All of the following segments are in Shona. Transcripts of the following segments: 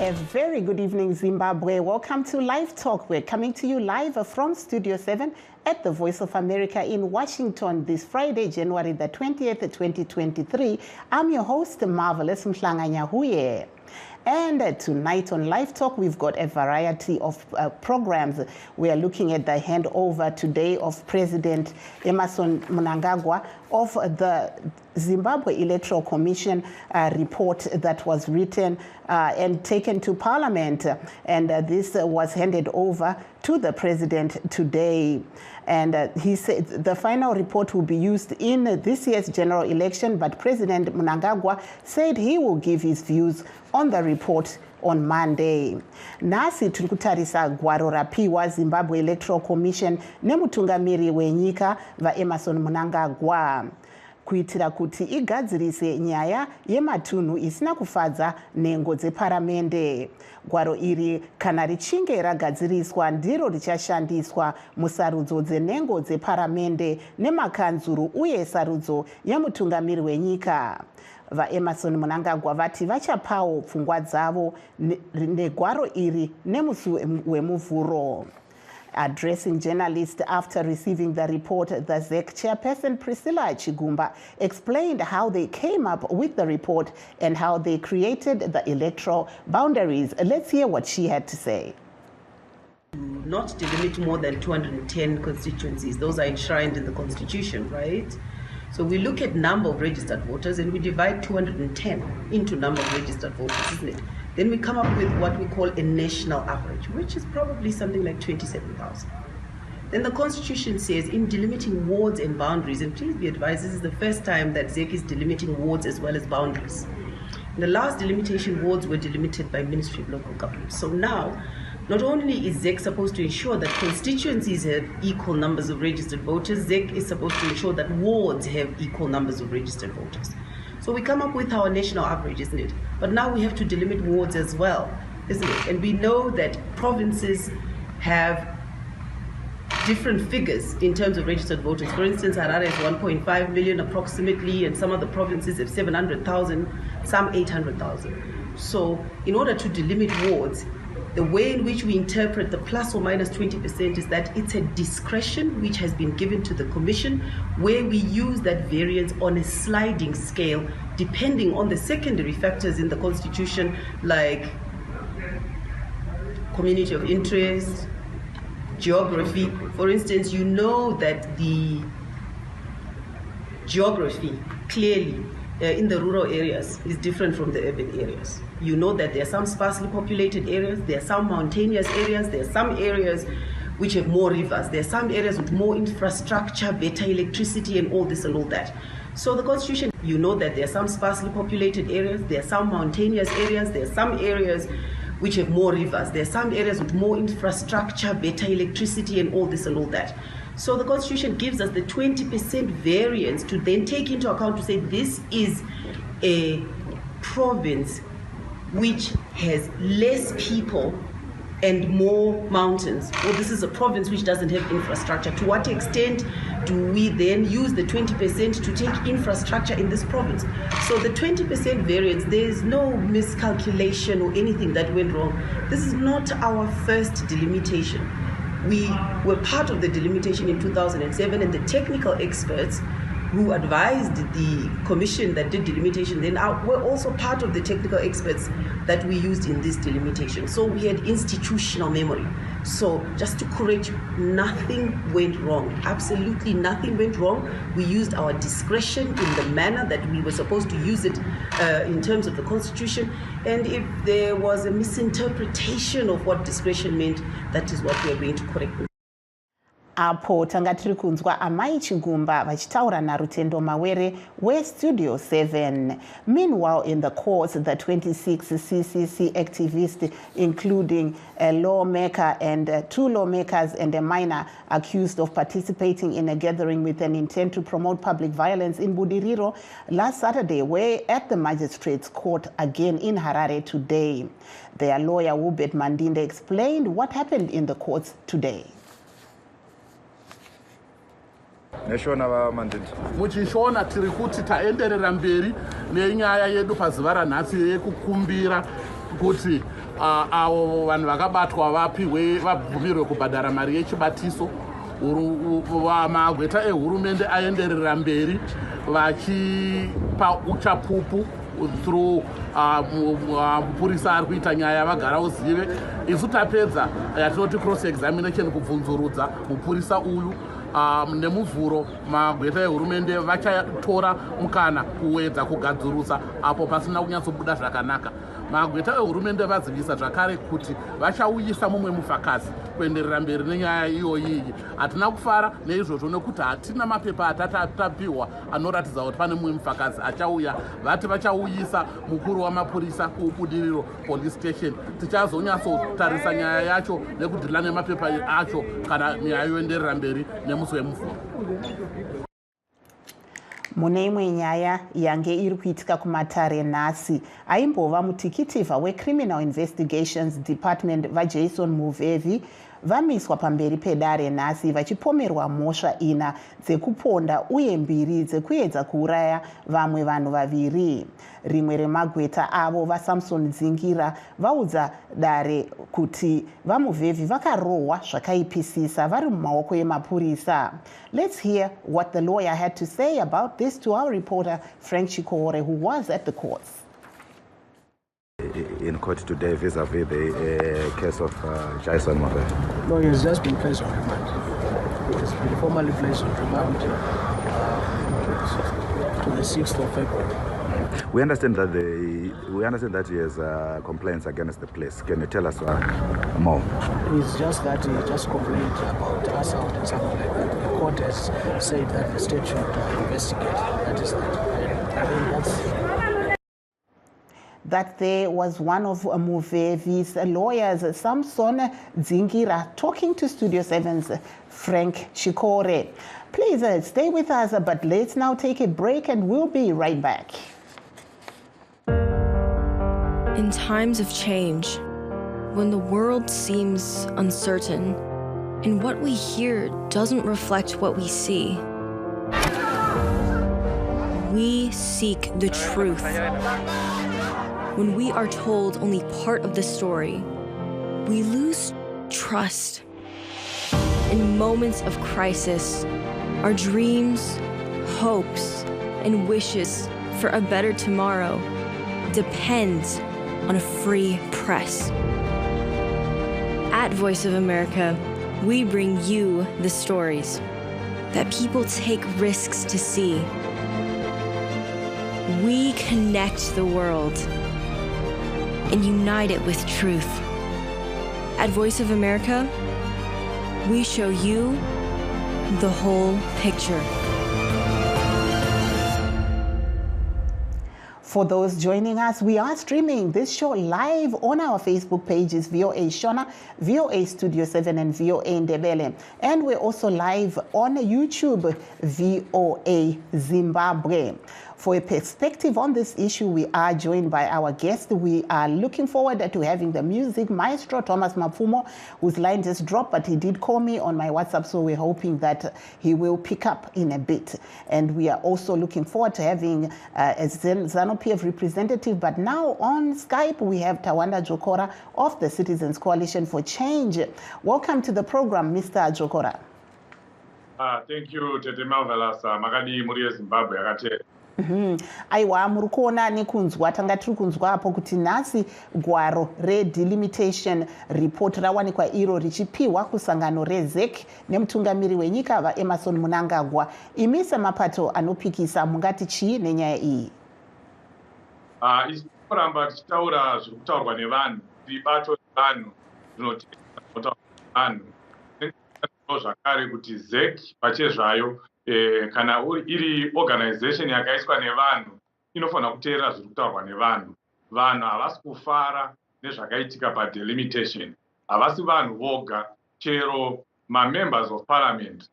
A very good evening, Zimbabwe. Welcome to LiveTalk. We're coming to you live from Studio 7 at the Voice of America in Washington this Friday, January the 20th, 2023. I'm your host, Marvelous Mhlanganyahuye. And tonight on LiveTalk, we've got a variety of programs. We are looking at the handover today of President Emmerson Mnangagwa of the Zimbabwe Electoral Commission report that was written and taken to Parliament. And this was handed over to the President today. And he said the final report will be used in this year's general election, but President Mnangagwa said he will give his views on the report on Monday. Nasi turikutarisa gwaro rapiwa Zimbabwe Electoral Commission nemutungamiri wenyika vaEmmerson Mnangagwa kuitira kuti igadzirise nyaya yematunhu isina kufadza nhengo dzeparamende. Gwaro iri kana richinge ragadziriswa ndiro richashandiswa musarudzo dzenhengo dzeparamende nemakanzuru uye sarudzo yemutungamiri wenyika. VaEmmerson Mnangagwa vati vachapawo pfungwa dzavo negwaro iri nemusi wemuvhuro. Addressing journalists after receiving the report, the ZEC chairperson Priscilla Chigumba explained how they came up with the report and how they created the electoral boundaries. Let's hear what she had to say. Not delimit more than 210 constituencies. Those are enshrined in the Constitution, right? So we look at number of registered voters and we divide 210 into number of registered voters, isn't it? Then we come up with what we call a national average, which is probably something like 27,000. Then the Constitution says in delimiting wards and boundaries, and please be advised, this is the first time that ZEC is delimiting wards as well as boundaries. In the last delimitation, wards were delimited by Ministry of Local Government. So now, not only is ZEC supposed to ensure that constituencies have equal numbers of registered voters, ZEC is supposed to ensure that wards have equal numbers of registered voters. So we come up with our national average, isn't it? But now we have to delimit wards as well, isn't it? And we know that provinces have different figures in terms of registered voters. For instance, Harare is 1.5 million approximately, and some other provinces have 700,000, some 800,000. So in order to delimit wards, the way in which we interpret the plus or minus 20% is that it's a discretion which has been given to the Commission, where we use that variance on a sliding scale depending on the secondary factors in the Constitution, like community of interest, geography. For instance, you know that the geography clearly in the rural areas is different from the urban areas. You know that there are some sparsely populated areas, there are some mountainous areas, there are some areas which have more rivers, there are some areas with more infrastructure, better electricity and all this and all that. So the Constitution, you know that there are some sparsely populated areas, there are some mountainous areas, there are some areas which have more rivers, there are some areas with more infrastructure, better electricity and all this and all that. So the Constitution gives us the 20% variance to then take into account to say this is a province which has less people and more mountains, or this is a province which doesn't have infrastructure. To what extent do we then use the 20% to take infrastructure in this province? So the 20% variance, there is no miscalculation or anything that went wrong. This is not our first delimitation. We were part of the delimitation in 2007, and the technical experts who advised the commission that did delimitation then were also part of the technical experts that we used in this delimitation. So we had institutional memory. So just to correct you, nothing went wrong. Absolutely nothing went wrong. We used our discretion in the manner that we were supposed to use it in terms of the Constitution. And if there was a misinterpretation of what discretion meant, that is what we are going to correct. Apo tanga tiri kunzwa Amai Chigumba vachitaura naRutendo Mawere weStudio 7. Meanwhile, in the courts, the 26 CCC activists, including a lawmaker and 2 lawmakers and a minor, accused of participating in a gathering with an intent to promote public violence in Budiriro last Saturday, were at the magistrates' court again in Harare today. Their lawyer, Wubet Mandinde, explained what happened in the courts today. muchishona tiri kuti taenderera mberi nenyaya yedu pazuva ranhasi yekukumbira kuti avo vanhu vakabatwa vabvumirwe kubhadhara mari yechibatiso. Magweta ehurumende aenderera mberi vachipa uchapupu through mupurisa ari kuita nyaya vagara uzive. Isu tapedza yatinoti cross examination kubvunzurudza mupurisa uyu nemuvhuro magweta ehurumende vachatora mukana kuwedza kugadzurusa apo pasina kunyatsobuda zvakanaka. Magweta ehurumende vazivisa zvakare kuti vachauyisa mumwe mufakazi kuenderera mberi nenyaya iyoyi. Hatina kufara neizvozvo nekuti hatina mapepa atatapiwa anoratidza kuti pane mumwe mufakazi achauya. Vati vachauyisa mukuru wamapurisa kubudiriro police station. Tichazonyatsotarisa nyaya yacho nekudhila nemapepa acho kana nyaya yoenderera mberi nemusi wemuvhuro. Mune imwe nyaya yange iri kuitika kumatare nhasi, aimbova mutikitivha weCriminal Investigations Department vaJason Muvevi vamiswa pamberi pedare nhasi vachipomerwa mhosva 4 dzekuponda uye 2 dzekuedza kuuraya vamwe vanhu vaviri. Rimwe remagweta avo vaSamson Dzingira vaudza dare kuti vaMuvevhi vakarohwa zvakaipisisa vari mumaoko emapurisa. Let's hear what the lawyer had to say about this to our reporter Frank Chikore, who was at the courts. In court today vis-a-vis the case of Jason Muvevi? No, he has just been placed on remand. He has been formally placed on remand to the 6th of February. We understand that he has complaints against the police. Can you tell us more? It's just that he just complained about assault and something like that. The court has said that the state should investigate. That is that. I mean, that's... That there was one of Muvevi's lawyers, Samson Dzingira, talking to Studio 7's Frank Chikore. Please stay with us, but let's now take a break and we'll be right back. In times of change, when the world seems uncertain and what we hear doesn't reflect what we see, we seek the truth. When we are told only part of the story, we lose trust. In moments of crisis, our dreams, hopes, and wishes for a better tomorrow depend on a free press. At Voice of America, we bring you the stories that people take risks to see. We connect the world and unite it with truth. At Voice of America, we show you the whole picture. For those joining us, we are streaming this show live on our Facebook pages, VOA Shona, VOA Studio 7, and VOA Ndebele. And we're also live on YouTube, VOA Zimbabwe. For a perspective on this issue, we are joined by our guest. We are looking forward to having the music maestro, Thomas Mapfumo, whose line just dropped, but he did call me on my WhatsApp, so we're hoping that he will pick up in a bit. And we are also looking forward to having a ZANU-PF representative, but now on Skype, we have Tawanda Jokora of the Citizens Coalition for Change. Welcome to the program, Mr. Jokora. Thank you, Tete Marvelous. Makadi muri Zimbabwe akate. Aiwa muri kuona nekunzwa tanga tiri kunzwa apo kuti nhasi gwaro redelimitation report rawanikwa iro richipiwa kusangano rezec nemutungamiri wenyika vaEmmerson Mnangagwa. Imi semapato anopikisa mungati chii nenyaya iyi? Isi kuramba tichitaura zviri kutaurwa nevanhu, ibato revanhu rinotaurwa nevanhu. Zvakare kuti ZEC pachezvayo kana iri organization yakaiswa nevanhu inofanira kuteerera zviri kutaurwa nevanhu. Vanhu havasi kufara nezvakaitika padelimitation. Havasi vanhu voga, chero mamembers of parliament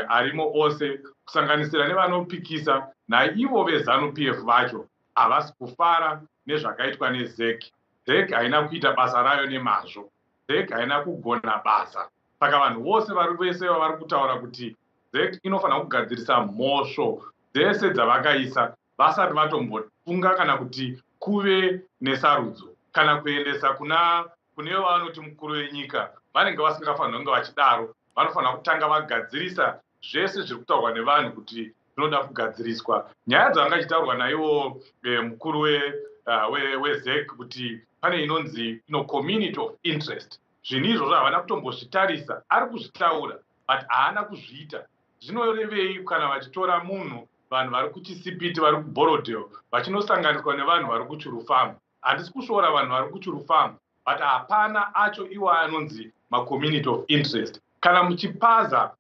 arimo ose kusanganisira nevanopikisa naivo veZANU-PF vacho havasi kufara nezvakaitwa neZEC. ZEC haina kuita basa rayo nemazvo. ZEC haina kugona basa. Saka vanhu vose vese vari kutaura kuti ZEC inofanira kugadzirisa mhosvo dzese dzavakaisa vasati vatombofunga kana kuti kuve nesarudzo. kana kuendesa kune vanoti mukuru wenyika vanenge vasingafanira kunge vachidaro. Vanofanira kutanga vagadzirisa zvese zviri kutaurwa nevanhu kuti zvinoda kugadziriswa. Nyaya dzavangachitaurwa naiwo mukuru wezek kuti pane inonzi community of interest. Zvinhu izvozvo havana kutombozvitarisa. Ari kuzvitaura but haana kuzviita. Zvinorevei kana vachitora munhu vanhu vari kuChisipiti vari kuBorodale vachinosanganiswa nevanhu vari kuChirufamu? Handisi kushoora vanhu vari kuChirufamu, but hapana acho iwo anonzi community of interest. Kana muchipaza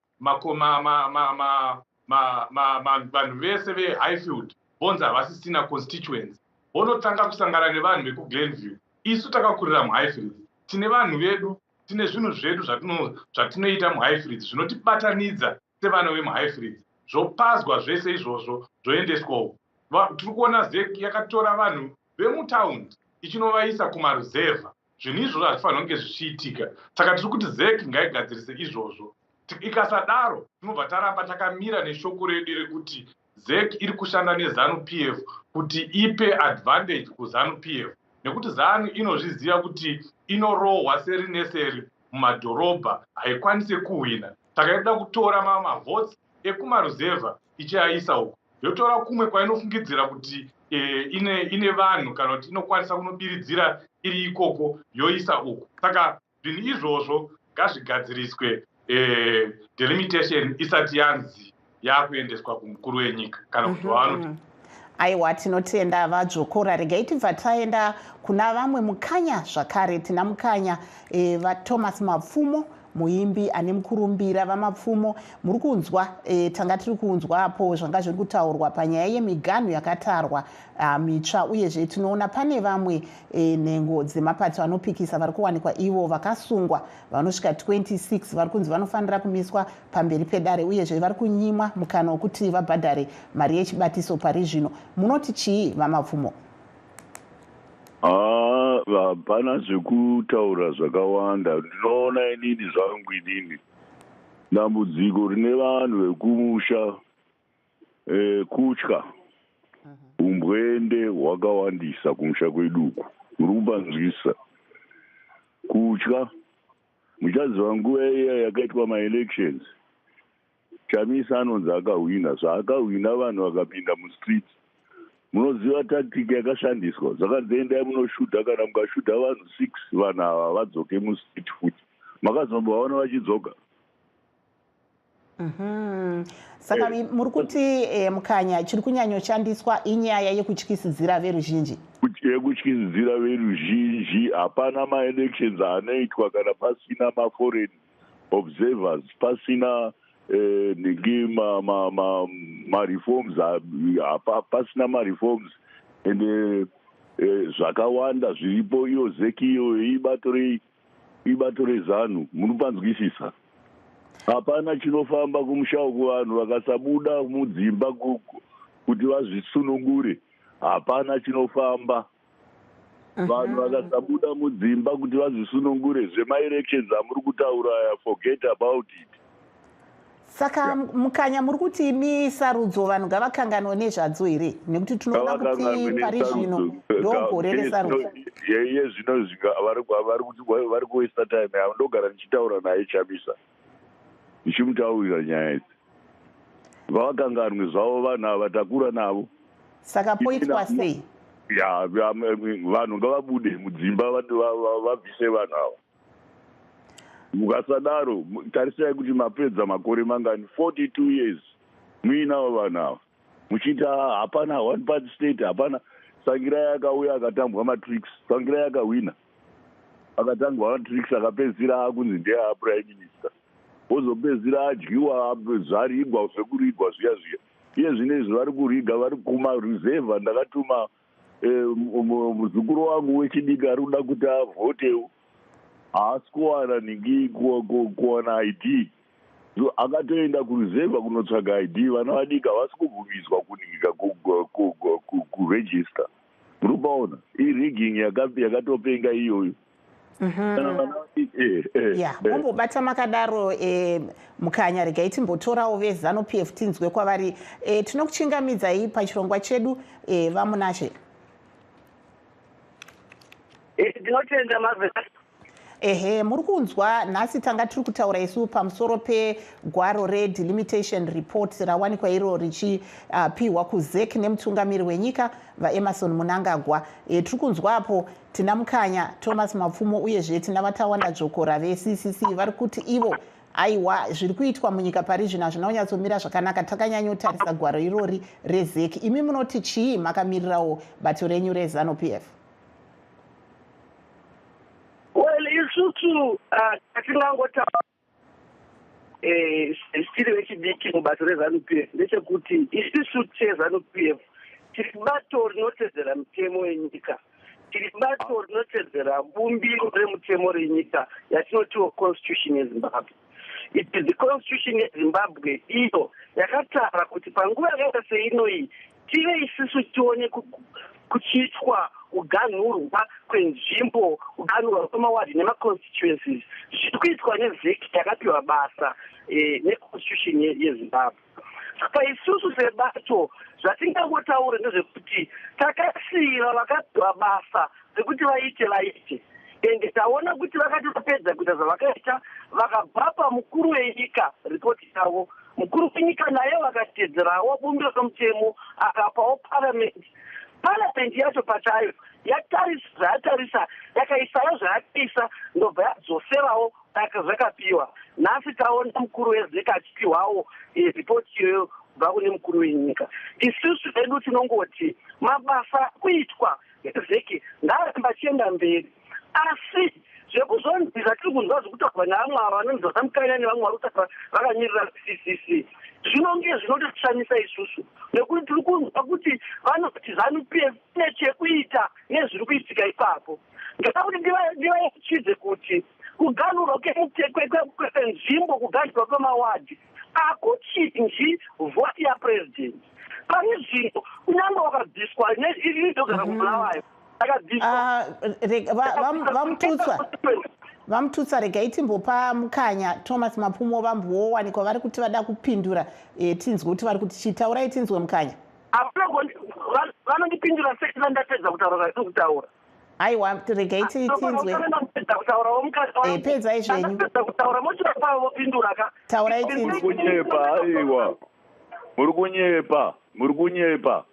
vanhu vese veHighfield bonzi havasisina constituents, vonotanga kusangana nevanhu vekuGlenview. Isu takakurira muHighfield, tine vanhu vedu, tine zvinhu zvedu zvatinoita muHighfield zvinotibatanidza sevana vemuHighfield. Zvopazwa zvese izvozvo zvoendeswa uko. Tiri kuona ZEC yakatora vanhu vemutaundi ichinovaisa kumaruzevha. Zvinhu izvozvo hazvifanira kunge zvichiitika. Saka tiri kuti ZEC ngaigadzirise izvozvo. Ikasadaro tinobva taramba takamira neshoko redu rekuti ZEC iri kushanda neZANU-PF kuti ipe advantage kuZANU-PF, nekuti ZANU inozviziva kuti inorohwa seri neseri mumadhorobha, haikwanisi kuhwina. Saka inoda kutora mavhotsi ekumaruzevha ichiaisa uko, yotora kumwe kwainofungidzira kuti ine vanhu kana kuti inokwanisa kunobiridzira iri ikoko yoisa uko. Saka zvinhu izvozvo ngazvigadziriswe delimitation isati yanzi yakuendeswa kumukuru wenyika kana kuti vanoti. Aiwa, tinotenda vadzvokora. Regai tibva taenda kuna vamwe mukanya zvakare. Tina mukanya vaThomas Mapfumo, muimbi ane mukurumbira vamapfumo. Muri kunzwa tanga tiri kunzwapo zvanga zviri kutaurwa panyaya yemiganhu yakatarwa mitsva, uyezve tinoona pane vamwe nhengo dzemapato anopikisa vari kuwanikwa ivo vakasungwa vanosvika 26 vari kunzi vanofanira kumiswa pamberi pedare, uyezve vari kunyimwa mukana wekuti vabhadhare mari yechibatiso pari zvino. Munoti chii vamapfumo? Hapana zvekutaura zvakawanda. Ndinoona inini zvangu inini dambudziko rine vanhu vekumusha kutya umbwende hwakawandisa kumusha kweduku. Muri kupanzwisa kutya. Muchaziva nguva iya yakaitwa maelections, Chamisa anonzi akahwina. Zvaakahwina vanhu vakapinda mustreets. Munoziva tactic yakashandiswa. Zvakanzi endai munoshuta, kana mukashuta vanhu 6 vanhu ava vadzoke mustreet futi. Makazombovaona vachidzoka? Saka muri kuti mukanya chiri kunyanyoshandiswa inyaya yekutyisidzira veruzhinji. Yekutyisidzira veruzhinji. Hapana maelections anoitwa kana pasina maforeign observers, pasina ma-reforms, pasina ma-reforms ende zvakawanda zviripo. Iyo ZEC iyo ibatore ZANU. Munopanzwisisa? Hapana chinofamba kumusha uku vanhu vakasabuda mudzimba kuti vazvisunungure. Hapana chinofamba vanhu vakasabuda mudzimba kuti vazvisunungure. Zvema-elections amuri kutaura, forget about it. Saka mukanya muri kuti imi sarudzo vanhu ngavakanganwe nezvadzo here? Nekuti tinoona kuti pari zvino ndogore resarudzo. Iye zvino vari kuwaste time. Ndogara ndichitaura naye Chamisa, ndichimutaurira nyaya idzi. Ngavakanganwe zvavo vanhu ava takura navo. Saka poitwa sei? Vanhu ngavabude mudzimba vabvise vanhu ava. Mukasadaro tarisai kuti mapedza makore mangani 42 years muinavo vanhu ava muchita hapana one party state. Hapana. Sangirai akauya akatambwa matrix. Sangirai akawina akatangwa matrix akapedzisira akunzi ndea prime minister, ozopedzisira adyiwa zvarigwa zvekurigwa zviya zviya. Iye zvinezvi vari kuriga, vari kumaruzevha. Ndakatuma muzukuru wangu wechidiki ari kuda kuti avhotewo, haasi kuwana ningi kuwana ID. Akatoenda kuruzevha kunotsvaga ID. Vana vadiki havasi kubvumiswa kuningika kuregister. Muri kupaona irigging yakatopenga iyoyo. Mumbobata makadaro mukanya, regai timbotorawo veZANU-PF tinzwe kwavari. Tinokuchingamidzai pachirongwa chedu vamunashe. Ndinotenda mavheka. Ehe, muri kunzwa nhasi tanga tiri kutaura isu pamusoro pegwaro redelimitation report rawanikwa iro richipiwa kuZEC nemutungamiri wenyika vaEmmerson Mnangagwa. Tiri kunzwa apo tina Mukanya Thomas Mapfumo uyezve tina Vatawana Dzvokora veCCC vari kuti ivo aiwa zviri kuitwa munyika pari zvino hazvina kunyatsomira zvakanaka, takanyanyotarisa gwaro irori reZEC. Imi munoti chii makamirirawo bato renyu reZANU-PF? Isusu atingangotaura tiri vechidiki mubato reZANU-PF ndechekuti isusu seZANU-PF tiri bato rinotedzera mutemo wenyika, tiri bato rinotedzera bumbiro remutemo renyika yatinotiwo constitution yeZimbabwe. It is the constitution yeZimbabwe iyo yakataura kuti panguva yakaita seinoyi tive isusu tione kuchiitwa kuganhurwa kwenzvimbo, kuganhurwa kwemawadhi nemaconstituencies zviri kuitwa neZEC yakapiwa basa neconstitution yeZimbabwe. Saka isusu sebato zvatingangotaura ndezvekuti takasiyira vakapiwa basa rekuti vaite ende taona kuti vakati vapedza kuita zvavakaita vakabva pamukuru wenyika ripoti yavo. Mukuru wenyika naye vakatedzerawo bumbiro romutemo akapawo parliament yacho pachayo yatarisa yakaisayo zvayakaisa ndobva yadzoserawo zvakapiwa. Nhasi taona mukuru weZEC achipiwawo ripoti iyoyo kubva kune mukuru wenyika. Isusu edu tinongoti mabasa kuitwa eZEC ngaaramba achienda mberi, asi zvekuzonzira tiri kunzwa zvekutaurwa nevamwe ava vanonzwa samukanya nevamwe vari kutaura vakamirira CCC zvinonge zvinotoshamisa isusu, nekuti tiri kunzwa kuti vanoti ZANU-PF ine chekuita nezviri kuitika ipapo. Ndinoda kuti ndivayachidze kuti kuganhurwa kwenzvimbo, kuganhurwa kwemawadhi akuchinji vhoti yapresident. Pane zvino kunyange wakabviswa neidogara kubulawayo vamututsa regai timbopa Mukanya Thomas Mapfumo vambowanikwa vari kuti vada kupindura. Tinzwe kuti vari kuti chitaurai, tinzwe Mukanya. Vanondipindura sekuti ndatedza kutaura kutaura. Aiwa, regai tinzwe. Pedzai zvenyu. Taurai tinzwe. Muri kunyepa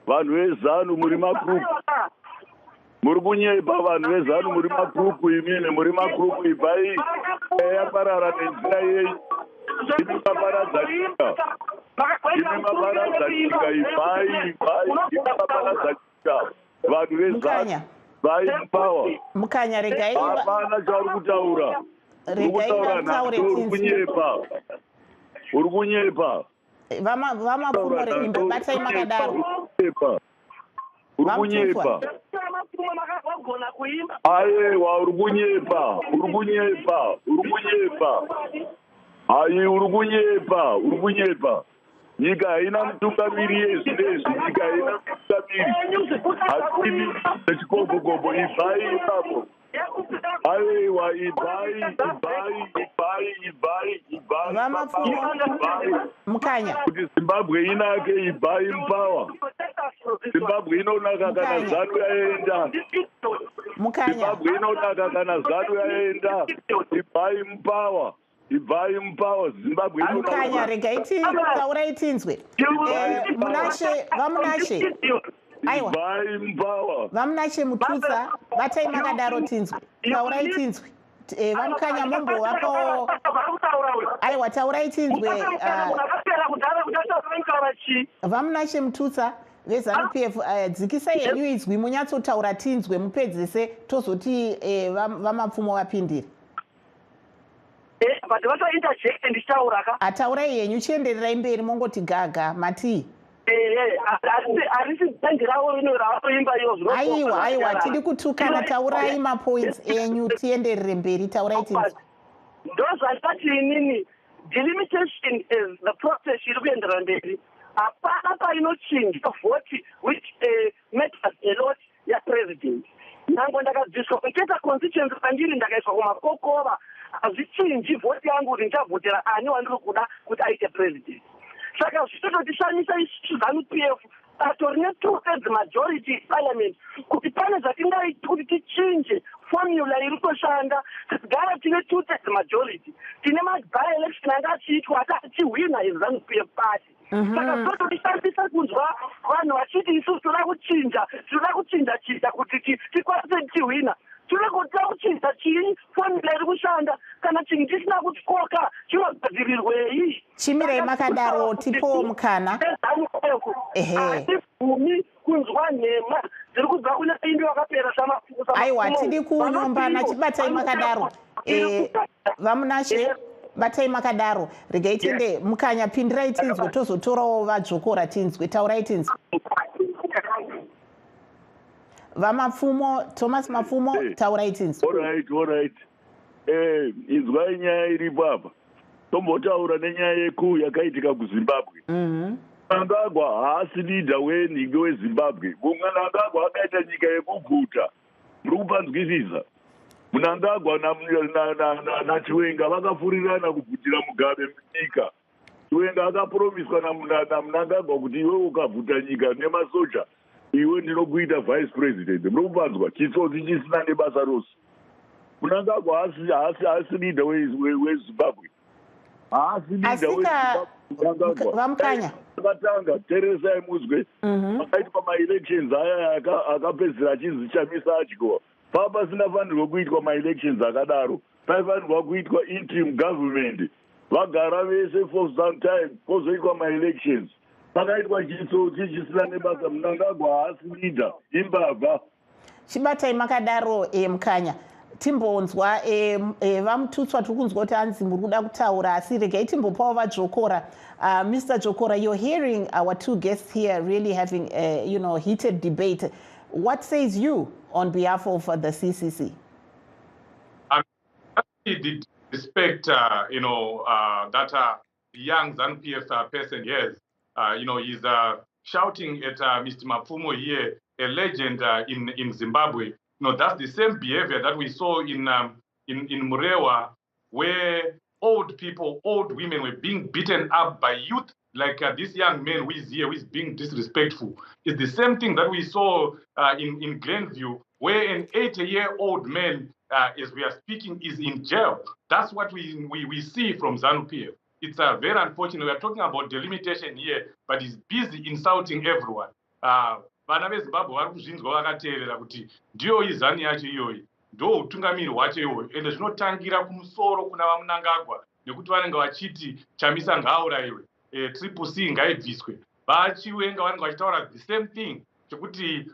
vanhu vezanu muri magrupu. Muri kunyepa vanhu vezanu muri magrupu, imini muri magrupu ibvai yaparara nenzira yeyi. Imi maparadza nyika. Ibvai maparadza nyika. Vanhu vezanu vai mupawa. Mukanya regai. Hapana chauri kutaura. Uri kunyepa. Vamapfumo reimba batai makadaro. Uri kunyepa. Aiwa, uri kunyepa. Ai, uri kunyepa. Nyika haina mutungamiri yezvinezvi, nyika haina mutungamiri. Hatimi nechikogogobo, ibvai ipapo. Aiwa, ibvai. Mukanya. Kuti Zimbabwe inake, ibvai mupawa. Zimbabwe inonaka kana ZANU yaenda. Zimbabwe inonaka kana ZANU yaenda. Ibvai mupawa. Zimbabwe inonaka. Mukanya, regai taurai tinzwe. Vamunashe. Aiwa. Ibvai mupawa. Vamunashe Mututsa batai makadaro tinzwe. Taurai tinzwe. Vamukanya mumbo vapo. Aiwa, taurai tinzwe. Vamunashe Mututsa veZANU-PF, dzikisai henyu izwi munyatsotaura tinzwe mupedzese tozoti vamapfumo vapindire. But what I interject and taura ka? Ataurai henyu chiendererai mberi mongoti gaga mati. Aiwa, tiri kutukana, taurai mapoints enyu tienderere mberi, taurai tinzwe. Those are such inini delimitation is the process iri kuendera mberi. Hapana painochinja vhoti which matters a lot yapresident. Nango ndakabviswa kucheta constituency pandiri ndakaiswa kumakokova hazvichinji vhoti yangu kuti ndichavhotera ani wandiri kuda kuti aite president. Saka zvitototishamisa isusu ZANU-PF atorine 2/3 majority parliament kuti pane zvatingaiti kuti tichinje formula iri kushanda tigara tine 2/3 majority tine by-election anga achiitwa akachihwina eZANU-PF party saka tototishandisa kunzwa vanhu vachiti isusu toda kuchinja kuti tikwanise tichihwina tiri kuda kuchinja chii formula iri kushanda kana chinhu chisina kutikoka chinogadzirirwei chimirei makadaro tipowo mukana hatifumi kunzwa nhema dziri kubva kune indi wakapera aiwa tiri kunyombana chibatai makadaro vamunashe batai makadaro regai tinde mukanya pindirai tinzwe tozotorawo vadzvokora tinzwe taurai tinzwe vamapfumo Thomas Mapfumo taurai tinzwe alright inzwai nyaya iripo apa tombotaura nenyaya yekuu yakaitika kuZimbabwe Mnangagwa haasi leader wenhingi weZimbabwe. Mnangagwa akaita nyika yekuguta. Muri kupanzwisisa. Mnangagwa naChiwenga vakafurirana kubvutira Mugabe munyika. Chiwenga akapromiswa naMnangagwa kuti iwe ukabvuta nyika nemasoja iwe ndinokuita vice president. Muri kupanzwa chisodzi chisina nebasa rose. Mnangagwa haasi leader weZimbabwe. Haasi leader weZimbabwe. Vamukanya akatanga teresai muzwe akaita pama-elections aya akapedzera achinzi chamisa achikowa pasina fanirwa kuitwa ma-elections akadaro paifanirwa kuitwa interim government vagara vese for some time pozoitwa ma-elections pakaitwa chitsotsi chisina nebasa. Mnangagwa haasi leader imbavha chibatai makadaro mukanya timbonzwa vamututswa tiri kunzwa kuti hanzi muri kuda kutaura asi regai timbopawo vadzvokora. Mr. Jokora, you're hearing our two guests here really having heated debate. What says you on behalf of the CCC? I did respect that the young ZANU-PF person here he's shouting at Mr. Mapfumo here, a legend in Zimbabwe. That's the same behavior that we saw in Murewa, where old women were being beaten up by youth, like this young man who is here, who is being disrespectful. It's the same thing that we saw in Glenview, where an 80-year-old man, as we are speaking, is in jail. That's what we see from ZANU-PF. It's very unfortunate. We are talking about delimitation here, but he's busy insulting everyone. Vana veZimbabwe vari kuzvinzwa vakateerera kuti ndiyo izani yacho iyoyi ndo utungamiri hwacho iwoyo ende zvinotangira kumusoro kuna vaMnangagwa nekuti vanenge vachiti Chamisa ngaaurayiwe, Triple C ngaibviswe. VaChiwenga vanenge vachitaura the same thing chekuti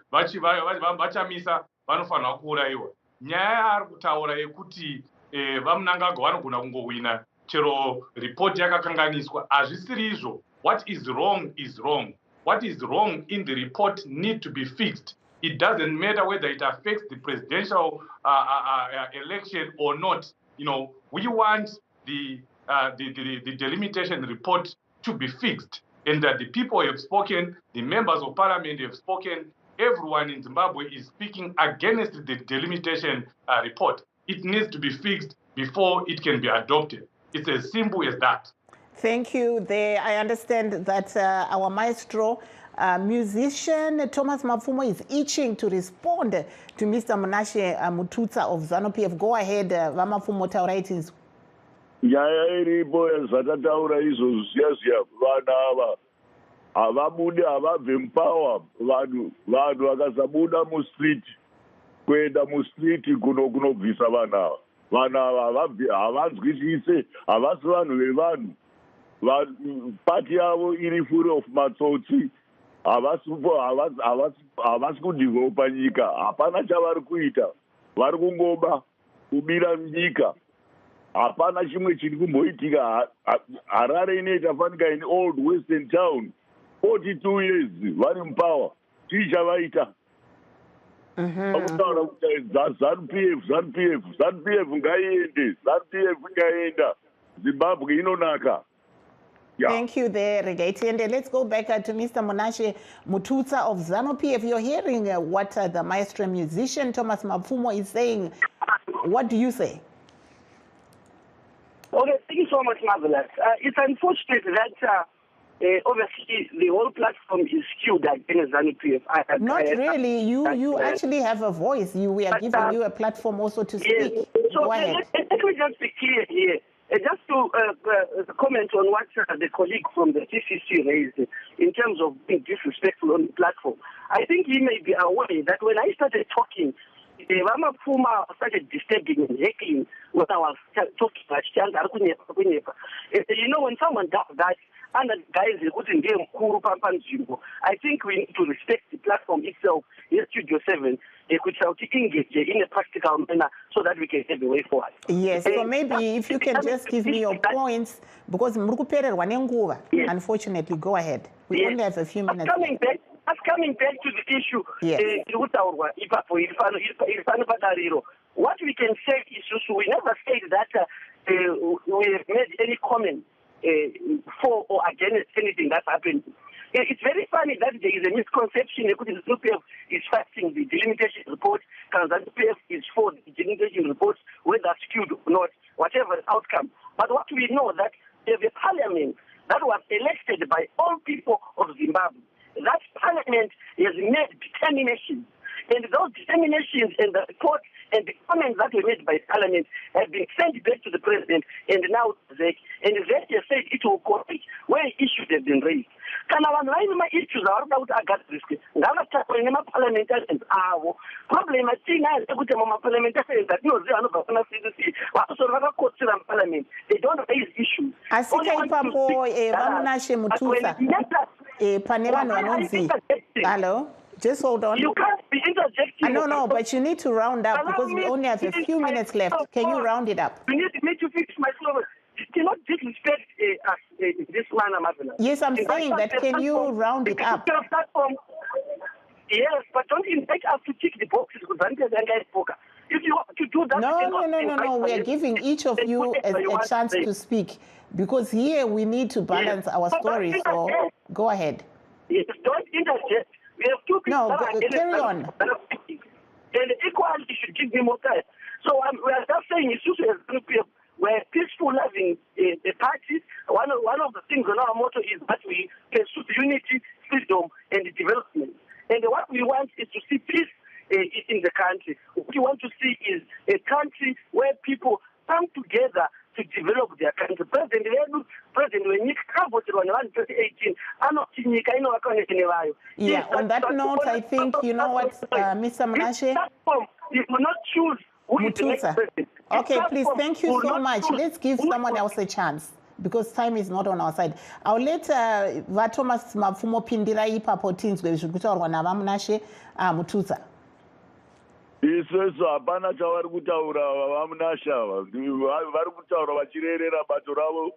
vaChamisa vanofanirwa kuurayiwa. Nyaya yaari kutaura yekuti vaMnangagwa vanogona kungohwina chero ripoti yakakanganiswa hazvisiri izvo. What is wrong is wrong. What is wrong in the report need to be fixed. It doesn't matter whether it affects the presidential election or not. We want the delimitation report to be fixed, and that the people have spoken, the members of parliament have spoken. Everyone in Zimbabwe is speaking against the delimitation report. It needs to be fixed before it can be adopted. It's as simple as that. Thank you. I understand that our maestro, musician Thomas Mapfumo is itching to respond to Mr. Munashe Mututsa of ZANU-PF. Go ahead, Vamapfumo tauraitis. Nyaya iripo yazvatataura izvozvo ziya vana ava havabude havabve mupower. Vanhu vakasabuda mustreet kuenda mustreet kunobvisa vanhu ava. Vanhu ava havanzwisise, havasi vanhu vevanhu. Pati yavo iri full of matsotsi, havasi kudevelopa nyika, hapana chavari kuita, vari kungoba kubira nyika, hapana chimwe chiri kumboitika. Harare inoita fanika in old western town 42 years vari mupower. Chii chavaita? Vakutaura kuti ZANU-PF ngaiende, ZANU-PF ngaenda, Zimbabwe inonaka. Yeah. Thank you there, Regaitiende. Let's go back to Mr. Munashe Mututsa of ZANU-PF. You're hearing what the maestro musician Thomas Mapfumo is saying. What do you say? Okay, thank you so much, Marvelous. It's unfortunate that obviously the whole platform is skewed against ZANU-PF. Not really. You actually have a voice. We are giving you a platform also to speak. Yes. So Go ahead. let me just be clear here. Just to comment on what the colleague from the CCC raised in terms of being disrespectful on the platform. I think he may be aware that when I started talking, Mama Puma started disturbing and heckling when I was talking about. When someone does that, and guys, I think we need to respect the platform itself, Studio 7, which shall engage in a practical manner so that we can have a way forward. Yes, so maybe if you can just give me your points, because unfortunately, go ahead. We only have a few minutes. Coming back to the issue, what we can say is we never said that we have made any comment for or against anything that's happened. It's very funny that there is a misconception that ZANU-PF is fighting the delimitation report, and ZANU-PF is for the delimitation report, whether skewed or not, whatever the outcome. But what we know that there's a parliament that was elected by all people of Zimbabwe. That parliament has made determinations, and those determinations and the report and the comments that were made by Parliament have been sent back to the President and now ZEC. And ZEC has said it will correct where issues have been raised. Kana vanhu vaine maissues avaruda kuti agadziriswe ngavatakure nemaparliamentarians avo. Problem atina ndekuti mamaparliamentarians atinoziva vanobva kuna CCC vasoro vakakotsera muparliament. They don't raise issues. Asika ipapo vamunashe Mututsa pane vanhu vanonzi. Hello? Just hold on. You can't be interjecting. No, but you need to round up because we only have a few minutes left. Can you round it up? You need to fix my slogan. You cannot disrespect this manner, Marvin. Yes, I'm saying that. Can you round it up? Yes, but don't invite us to tick the boxes with Zantes and guys poker. If you want to do that, no. We are giving each of you a chance to speak because here we need to balance our story. So go ahead. Yes, don't interject. We have two people that are carry on. And equally, you should give me more time. So we are just saying it's just we're peaceful, loving a party. One of the things on our motto is that we pursue unity, freedom, and development. And what we want is to see peace in the country. What we want to see is a country where people come together to develop their country. President Wenyika voted on 2018. Yeah, on that note, I think, you know what, Mr. Mnashe? You will not choose who is the next president. Okay, please, thank you so much. Let's give someone else a chance because time is not on our side. I'll let Thomas Mapfumo Pindira ipapo tinzwe zvekutaurwa navamunashe Mututsa. Isusu hapana chavari kutaura vamunasha vari kutaura vachirerera bato ravo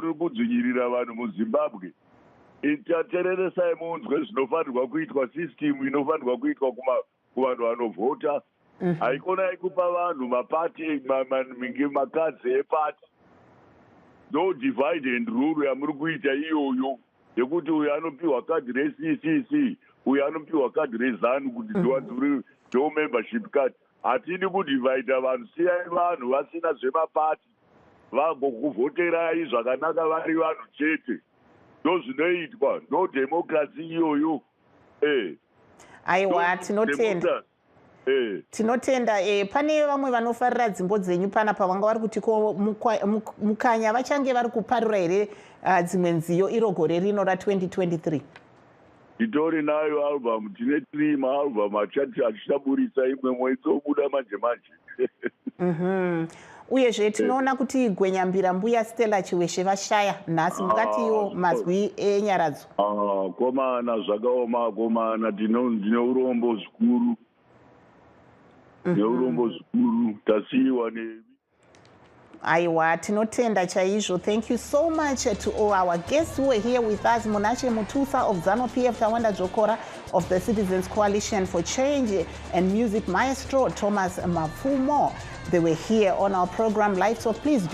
riri kudzvinyirira vanhu muZimbabwe. Tatereresai munzwe zvinofanirwa kuitwa, system inofanirwa kuitwa kuvanhu vanovhota. Haikonai kupa vanhu mapati makadzi epati. No divide and rule yamuri kuita iyoyo yekuti uyu anopiwa kadhi reCCC uyu anopiwa kadhi reZANU kuti ndiwo membership card. Hatidi kudivhaidha vanhu, siyai vanhu vasina zvemapati vagokuvhoterai zvakanaka vari vanhu chete. Ndo zvinoitwa, no democracy iyoyo. Aiwa, tinotenda. Tinotenda. Pane vamwe vanofarira dzimbo dzenyu panapa vanga vari kuti mukanya vachange vari kuparura here dzimwe nziyo iro gore rino ra2023. Titori nayo album, tine 3 maalbum achichaburisa imwe mwedzi obuda manje. Uyezve tinoona kuti Gwenyambira mbuya Stella Chiweshe vashaya nhasi mukatiwo mazwi enyaradzo. Komana zvakaoma, komana ndine urombo zvikuru. Neurombo zvikuru tasiwa nevi. Aiwa, tinotenda chaizvo. Thank you so much to all our guests who were here with us. Munashe Mututsa of ZANU-PF, Tawanda Jokora of the Citizens Coalition for Change, and music maestro Thomas Mapfumo. They were here on our program LiveTalk. Please